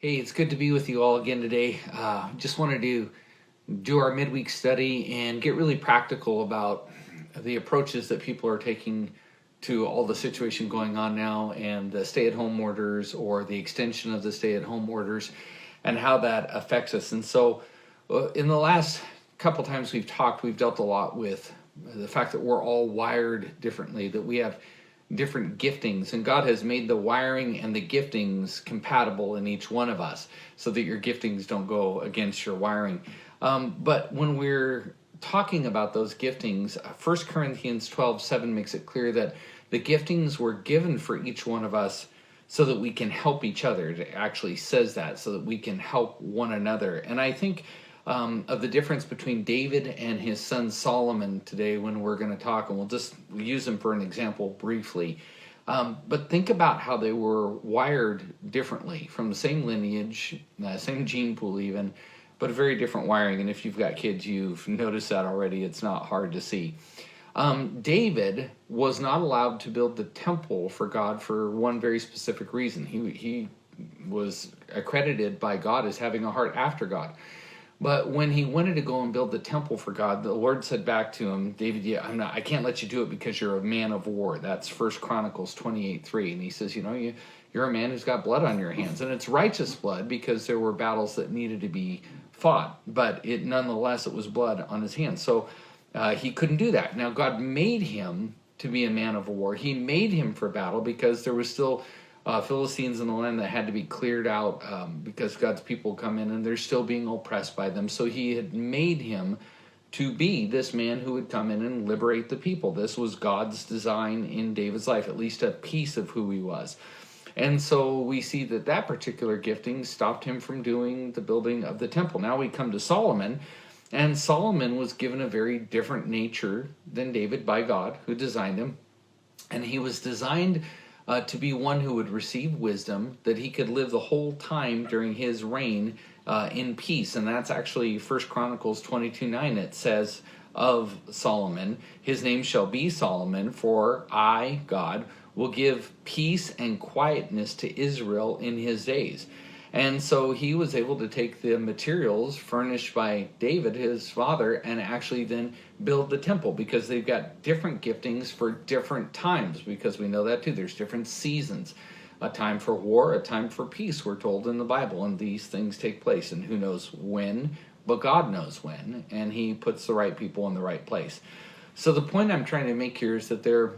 Hey, it's good to be with you all again today. Just wanted to do our midweek study and get really practical about the approaches that people are taking to all the situation going on now and the stay-at-home orders or the extension of the stay-at-home orders and how that affects us. And so, in the last couple times we've talked, we've dealt a lot with the fact that we're all wired differently, that we have different giftings, and God has made the wiring and the giftings compatible in each one of us so that your giftings don't go against your wiring. But when we're talking about those giftings, 1 Corinthians 12:7 makes it clear that the giftings were given for each one of us so that we can help each other. It actually says that, so that we can help one another. And I think of the difference between David and his son Solomon today when we're going to talk, and we'll just use him for an example briefly. But think about how they were wired differently, from the same lineage, same gene pool even, but a very different wiring. And if you've got kids, you've noticed that already. It's not hard to see. David was not allowed to build the temple for God for one very specific reason. He was accredited by God as having a heart after God. But when he wanted to go and build the temple for God, the Lord said back to him, David, I can't let you do it because you're a man of war. That's 1 Chronicles 28:3. And he says, you're a man who's got blood on your hands. And it's righteous blood because there were battles that needed to be fought. But nonetheless, it was blood on his hands. So he couldn't do that. Now, God made him to be a man of war. He made him for battle because there was still Philistines in the land that had to be cleared out because God's people come in and they're still being oppressed by them. So he had made him to be this man who would come in and liberate the people. This was God's design in David's life, at least a piece of who he was. And so we see that particular gifting stopped him from doing the building of the temple. Now we come to Solomon, and Solomon was given a very different nature than David by God, who designed him. And he was designed to be one who would receive wisdom, that he could live the whole time during his reign in peace. And that's actually 1 Chronicles 22:9. It says of Solomon, his name shall be Solomon, for I, God, will give peace and quietness to Israel in his days. And so he was able to take the materials furnished by David, his father, and actually then build the temple, because they've got different giftings for different times, because we know that too. There's different seasons, a time for war, a time for peace, we're told in the Bible, and these things take place, and who knows when, but God knows when, and he puts the right people in the right place. So the point I'm trying to make here is that they're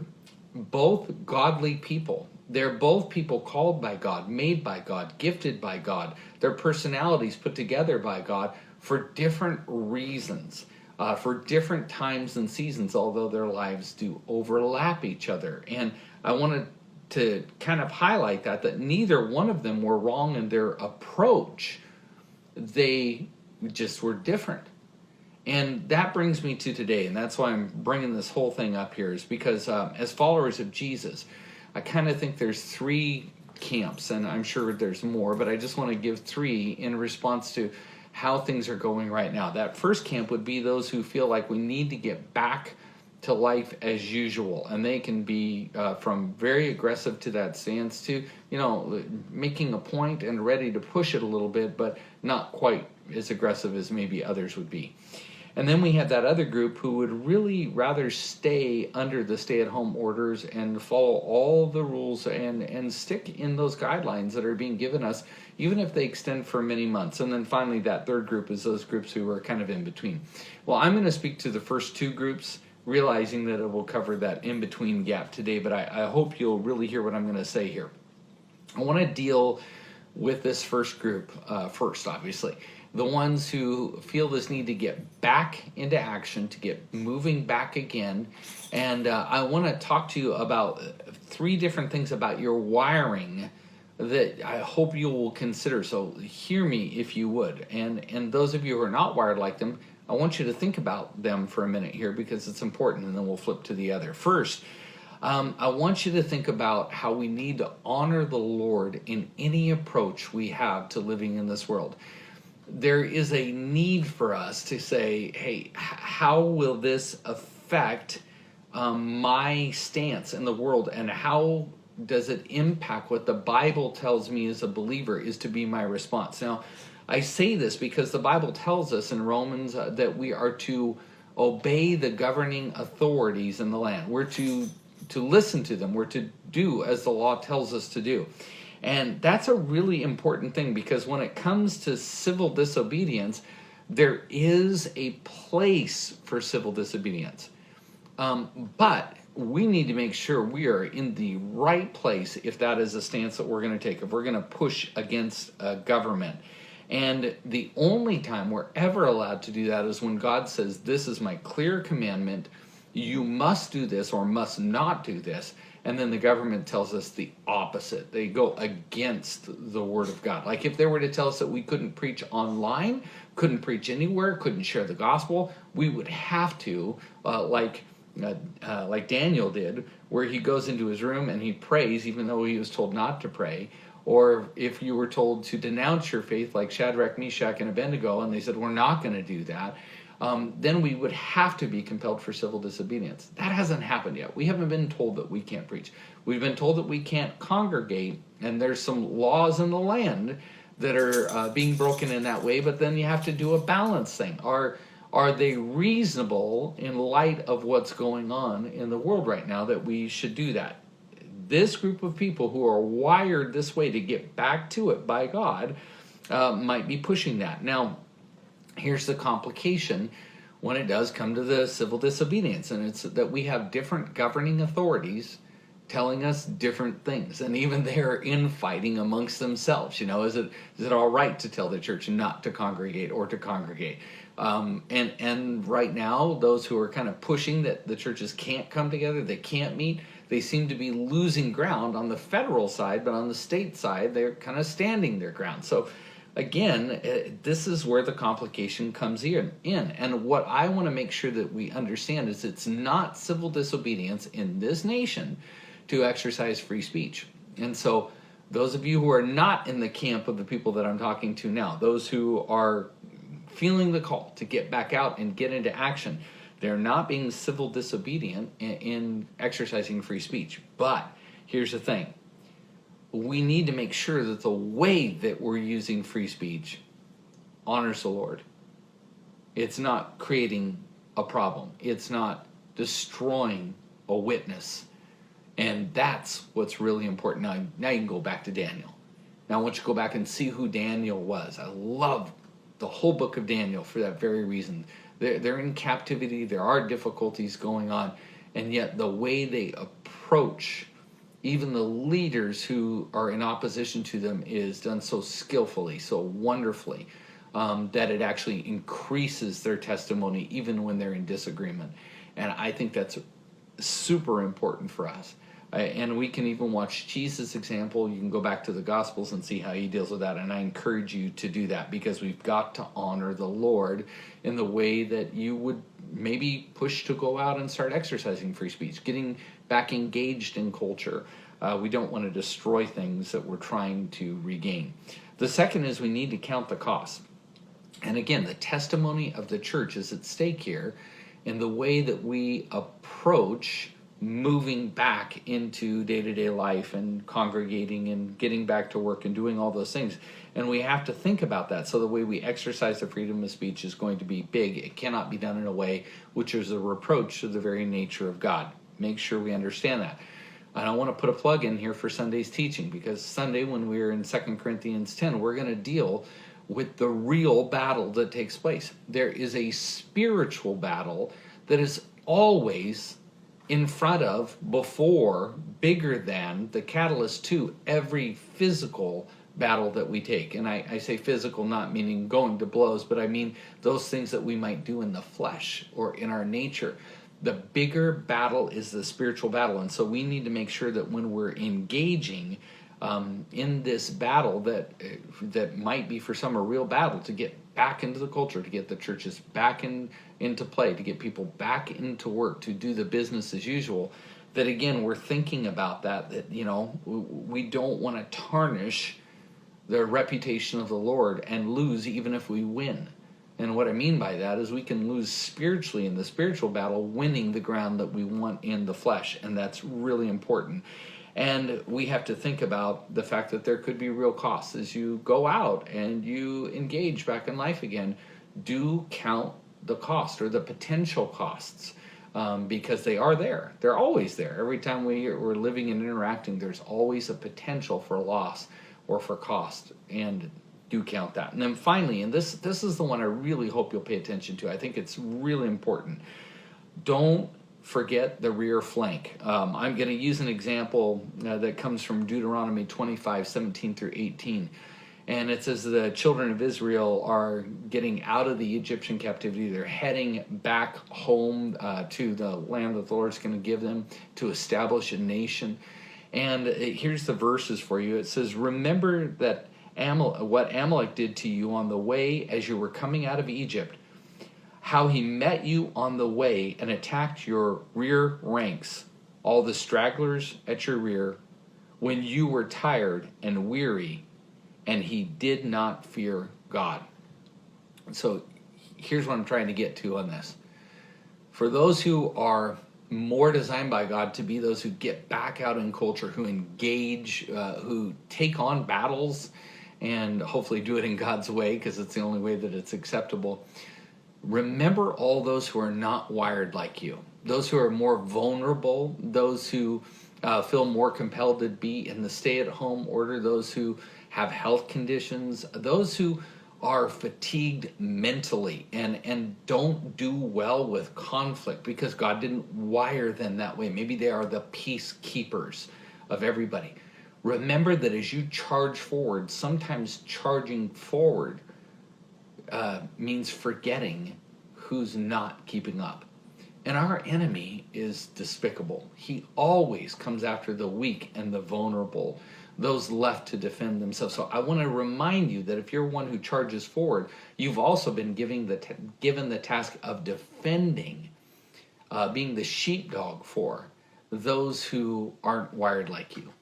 both godly people. They're both people called by God, made by God, gifted by God. Their personalities put together by God for different reasons, for different times and seasons, although their lives do overlap each other. And I wanted to kind of highlight that neither one of them were wrong in their approach. They just were different. And that brings me to today, and that's why I'm bringing this whole thing up here, is because as followers of Jesus, I kind of think there's three camps, and I'm sure there's more, but I just want to give three in response to how things are going right now. That first camp would be those who feel like we need to get back to life as usual, and they can be from very aggressive to that stance to, making a point and ready to push it a little bit, but not quite as aggressive as maybe others would be. And then we have that other group who would really rather stay under the stay-at-home orders and follow all the rules and stick in those guidelines that are being given us, even if they extend for many months. And then finally, that third group is those groups who are kind of in between. Well, I'm going to speak to the first two groups, realizing that it will cover that in-between gap today, but I hope you'll really hear what I'm going to say here. I want to deal with this first group first, obviously. The ones who feel this need to get back into action, to get moving back again. And I want to talk to you about three different things about your wiring that I hope you will consider. So hear me if you would. And those of you who are not wired like them, I want you to think about them for a minute here, because it's important, and then we'll flip to the other. First, I want you to think about how we need to honor the Lord in any approach we have to living in this world. There is a need for us to say, hey, how will this affect my stance in the world, and how does it impact what the Bible tells me as a believer is to be my response? Now, I say this because the Bible tells us in Romans that we are to obey the governing authorities in the land. We're to listen to them. We're to do as the law tells us to do. And that's a really important thing, because when it comes to civil disobedience, there is a place for civil disobedience. But we need to make sure we are in the right place if that is a stance that we're going to take, if we're going to push against government. And the only time we're ever allowed to do that is when God says, this is my clear commandment, you must do this or must not do this. And then the government tells us the opposite. They go against the word of God. Like if they were to tell us that we couldn't preach online, couldn't preach anywhere, couldn't share the gospel, we would have to, like Daniel did, where he goes into his room and he prays even though he was told not to pray. Or if you were told to denounce your faith, like Shadrach, Meshach, and Abednego, and they said, we're not going to do that, then we would have to be compelled for civil disobedience. That hasn't happened yet. We haven't been told that we can't preach. We've been told that we can't congregate, and there's some laws in the land that are being broken in that way, but then you have to do a balance thing. Are they reasonable in light of what's going on in the world right now that we should do that? This group of people who are wired this way to get back to it by God might be pushing that. Now, here's the complication when it does come to the civil disobedience, and it's that we have different governing authorities telling us different things, and even they're infighting amongst themselves. Is it all right to tell the church not to congregate or to congregate? And right now, those who are kind of pushing that the churches can't come together, they can't meet, they seem to be losing ground on the federal side, but on the state side, they're kind of standing their ground. So again, this is where the complication comes in. And what I want to make sure that we understand is it's not civil disobedience in this nation to exercise free speech. And so those of you who are not in the camp of the people that I'm talking to now, those who are feeling the call to get back out and get into action, they're not being civil disobedient in exercising free speech. But here's the thing. We need to make sure that the way that we're using free speech honors the Lord. It's not creating a problem. It's not destroying a witness. And that's what's really important. Now you can go back to Daniel. Now I want you to go back and see who Daniel was. I love the whole book of Daniel for that very reason. They're in captivity. There are difficulties going on. And yet the way they approach even the leaders who are in opposition to them is done so skillfully, so wonderfully, that it actually increases their testimony even when they're in disagreement. And I think that's super important for us. And we can even watch Jesus' example. You can go back to the Gospels and see how he deals with that. And I encourage you to do that, because we've got to honor the Lord in the way that you would maybe push to go out and start exercising free speech, getting back engaged in culture. We don't want to destroy things that we're trying to regain. The second is we need to count the cost. And again, the testimony of the church is at stake here in the way that we approach moving back into day-to-day life and congregating and getting back to work and doing all those things. And we have to think about that. So the way we exercise the freedom of speech is going to be big. It cannot be done in a way which is a reproach to the very nature of God. Make sure we understand that. And I want to put a plug in here for Sunday's teaching, because Sunday, when we're in 2 Corinthians 10, we're going to deal with the real battle that takes place. There is a spiritual battle that is always in front of, before, bigger than, the catalyst to every physical battle that we take. And I say physical not meaning going to blows, but I mean those things that we might do in the flesh or in our nature. The bigger battle is the spiritual battle. And so we need to make sure that when we're engaging in this battle that might be for some a real battle to get back into the culture, to get the churches back into play, to get people back into work, to do the business as usual, that again, we're thinking about that we don't want to tarnish the reputation of the Lord and lose even if we win. And what I mean by that is we can lose spiritually in the spiritual battle, winning the ground that we want in the flesh, and that's really important. And we have to think about the fact that there could be real costs as you go out and you engage back in life again. Do count the cost or the potential costs, because they are there. They're always there. Every time we're living and interacting, there's always a potential for loss or for cost. And do count that. And then finally, and this is the one I really hope you'll pay attention to. I think it's really important. Don't forget the rear flank. I'm going to use an example that comes from Deuteronomy 25:17-18. And it says the children of Israel are getting out of the Egyptian captivity. They're heading back home to the land that the Lord's going to give them to establish a nation. And here's the verses for you. It says, remember that what Amalek did to you on the way as you were coming out of Egypt, how he met you on the way and attacked your rear ranks, all the stragglers at your rear, when you were tired and weary, and he did not fear God. So here's what I'm trying to get to on this. For those who are more designed by God to be those who get back out in culture, who engage, who take on battles, and hopefully do it in God's way, because it's the only way that it's acceptable. Remember all those who are not wired like you, those who are more vulnerable, those who feel more compelled to be in the stay-at-home order, those who have health conditions, those who are fatigued mentally and don't do well with conflict because God didn't wire them that way. Maybe they are the peacekeepers of everybody. Remember that as you charge forward, sometimes charging forward means forgetting who's not keeping up. And our enemy is despicable. He always comes after the weak and the vulnerable, those left to defend themselves. So I want to remind you that if you're one who charges forward, you've also been given the task of defending, being the sheepdog for those who aren't wired like you.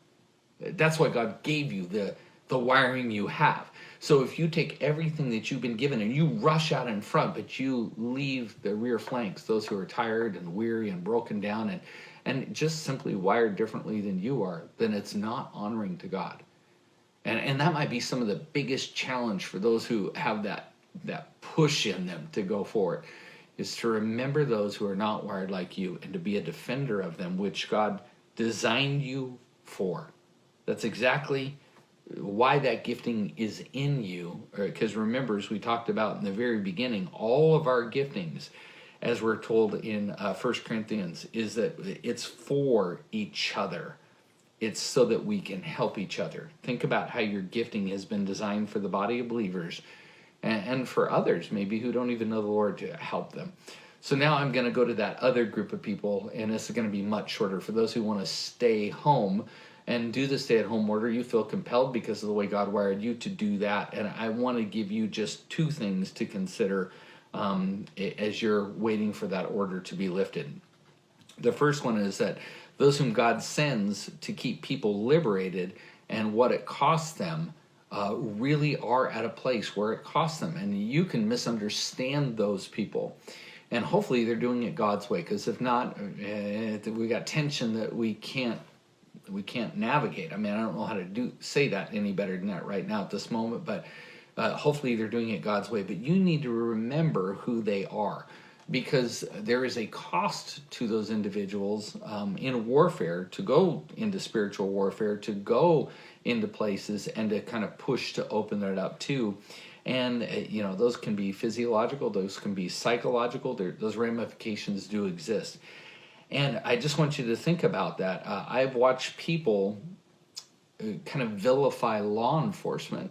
That's why God gave you the wiring you have. So if you take everything that you've been given and you rush out in front, but you leave the rear flanks, those who are tired and weary and broken down and just simply wired differently than you are, then it's not honoring to God. And that might be some of the biggest challenge for those who have that push in them to go forward, is to remember those who are not wired like you and to be a defender of them, which God designed you for. That's exactly why that gifting is in you. Because remember, as we talked about in the very beginning, all of our giftings, as we're told in 1 Corinthians, is that it's for each other. It's so that we can help each other. Think about how your gifting has been designed for the body of believers and for others maybe who don't even know the Lord, to help them. So now I'm going to go to that other group of people, and this is going to be much shorter. For those who want to stay home and do the stay-at-home order, you feel compelled because of the way God wired you to do that. And I want to give you just two things to consider as you're waiting for that order to be lifted. The first one is that those whom God sends to keep people liberated and what it costs them really are at a place where it costs them. And you can misunderstand those people. And hopefully they're doing it God's way, because if not, we got tension that we can't navigate. I mean, I don't know how to say that any better than that right now at this moment, but hopefully they're doing it God's way. But you need to remember who they are, because there is a cost to those individuals in warfare, to go into spiritual warfare, to go into places and to kind of push to open that up too. And those can be physiological, those can be psychological. Those ramifications do exist. And I just want you to think about that. I've watched people kind of vilify law enforcement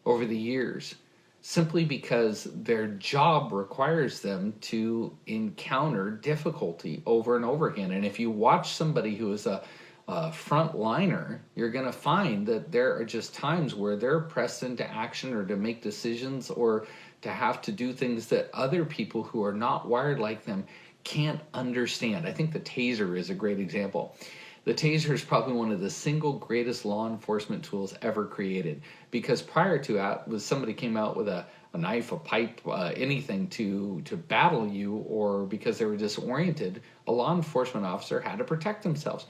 over the years simply because their job requires them to encounter difficulty over and over again. And if you watch somebody who is a frontliner, you're going to find that there are just times where they're pressed into action or to make decisions or to have to do things that other people who are not wired like them can't understand. I think the taser is a great example. The taser is probably one of the single greatest law enforcement tools ever created, because prior to that, was somebody came out with a knife, a pipe, anything to battle you, or because they were disoriented, a law enforcement officer had to protect themselves.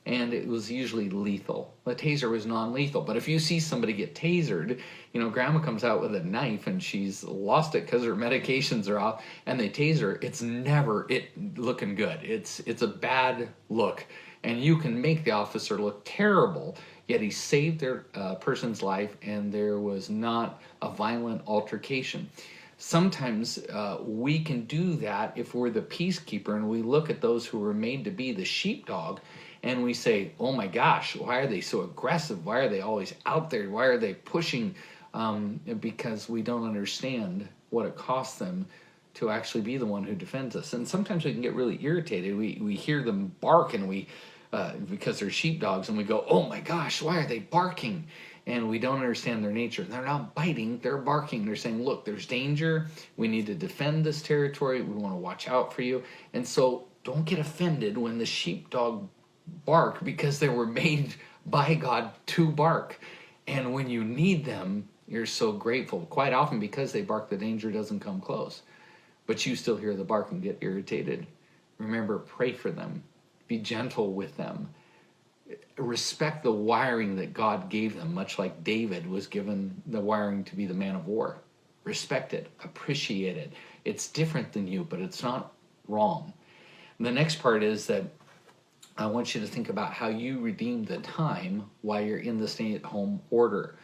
and it was usually lethal. The taser was non-lethal, but if you see somebody get tasered, grandma comes out with a knife and she's lost it because her medications are off, and they taser, it's never looking good. It's a bad look, and you can make the officer look terrible, yet he saved their person's life, and there was not a violent altercation. Sometimes we can do that if we're the peacekeeper and we look at those who were made to be the sheepdog, and we say, oh my gosh, why are they so aggressive? Why are they always out there? Why are they pushing? Because we don't understand what it costs them to actually be the one who defends us. And sometimes we can get really irritated. We hear them bark, and because they're sheepdogs, and we go, oh my gosh, why are they barking? And we don't understand their nature. They're not biting, they're barking. They're saying, look, there's danger. We need to defend this territory. We want to watch out for you. And so don't get offended when the sheepdog bark, because they were made by God to bark. And when you need them, you're so grateful. Quite often, because they bark, the danger doesn't come close. But you still hear the bark and get irritated. Remember, pray for them. Be gentle with them. Respect the wiring that God gave them, much like David was given the wiring to be the man of war. Respect it, appreciate it. It's different than you, but it's not wrong. And the next part is that I want you to think about how you redeem the time while you're in the stay-at-home order.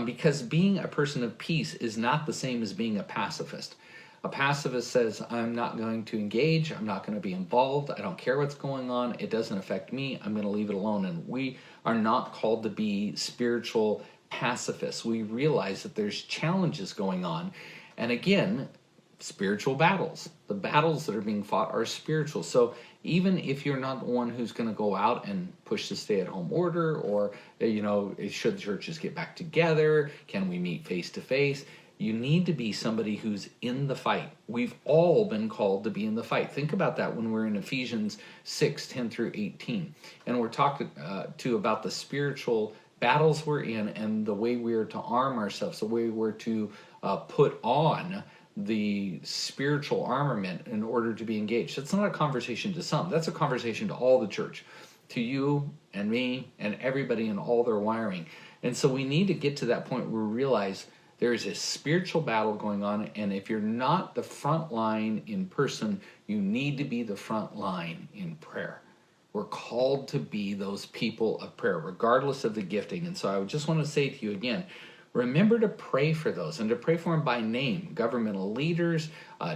Because being a person of peace is not the same as being a pacifist. A pacifist says, I'm not going to engage, I'm not going to be involved, I don't care what's going on, it doesn't affect me, I'm going to leave it alone. And we are not called to be spiritual pacifists. We realize that there's challenges going on. And again, spiritual battles. The battles that are being fought are spiritual. So even if you're not the one who's going to go out and push the stay-at-home order, or, should churches get back together? Can we meet face to face? You need to be somebody who's in the fight. We've all been called to be in the fight. Think about that when we're in Ephesians 6:10 through 18. And we're talking about the spiritual battles we're in, and the way we're to arm ourselves, the way we're to put on the spiritual armament in order to be engaged. That's not a conversation to some. That's a conversation to all the church, to you and me and everybody in all their wiring. And so we need to get to that point where we realize there is a spiritual battle going on, and if you're not the front line in person, you need to be the front line in prayer. We're called to be those people of prayer, regardless of the gifting. And so I would just want to say to you again, remember to pray for those, and to pray for them by name. Governmental leaders,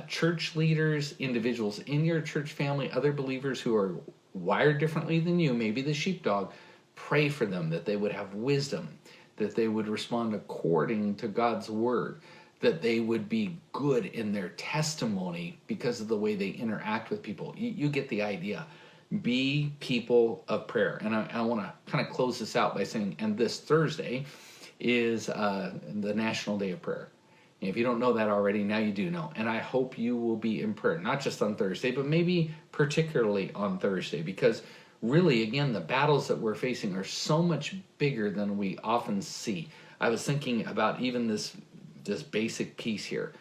church leaders, individuals in your church family, other believers who are wired differently than you, maybe the sheepdog. Pray for them, that they would have wisdom, that they would respond according to God's word, that they would be good in their testimony because of the way they interact with people. You get the idea. Be people of prayer. And I want to kind of close this out by saying, and this Thursday is the National Day of Prayer. And if you don't know that already, now you do know. And I hope you will be in prayer, not just on Thursday, but maybe particularly on Thursday, because really, again, the battles that we're facing are so much bigger than we often see. I was thinking about even this basic piece here.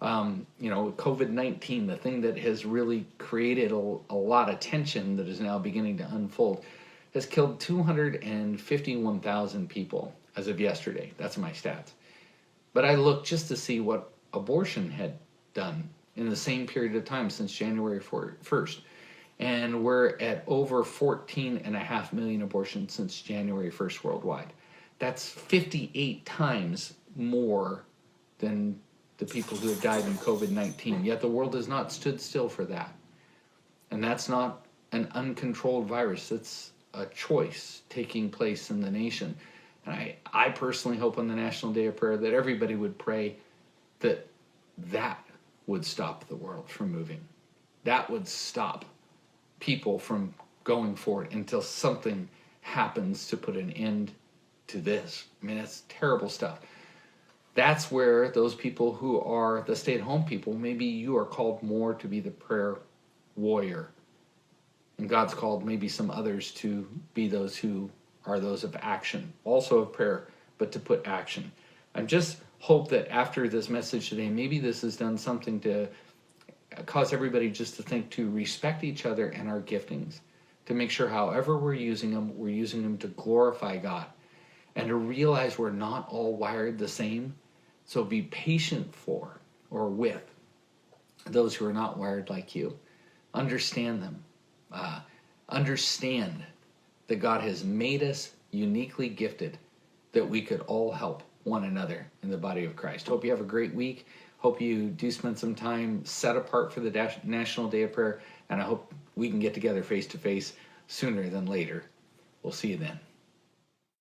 COVID-19, the thing that has really created a lot of tension that is now beginning to unfold, has killed 251,000 people as of yesterday. That's my stats. But I looked just to see what abortion had done in the same period of time since January 1st. And we're at over 14.5 million abortions since January 1st worldwide. That's 58 times more than the people who have died in COVID-19. Yet the world has not stood still for that. And that's not an uncontrolled virus. It's a choice taking place in the nation. And I personally hope on the National Day of Prayer that everybody would pray that would stop the world from moving. That would stop people from going forward until something happens to put an end to this. I mean, that's terrible stuff. That's where those people who are the stay-at-home people, maybe you are called more to be the prayer warrior. And God's called maybe some others to be those who are those of action, also of prayer, but to put action. I just hope that after this message today, maybe this has done something to cause everybody just to think to respect each other and our giftings, to make sure however we're using them to glorify God, and to realize we're not all wired the same. So be patient for or with those who are not wired like you. Understand them. Understand that God has made us uniquely gifted, that we could all help one another in the body of Christ. Hope you have a great week. Hope you do spend some time set apart for the National Day of Prayer, and I hope we can get together face to face sooner than later. We'll see you then.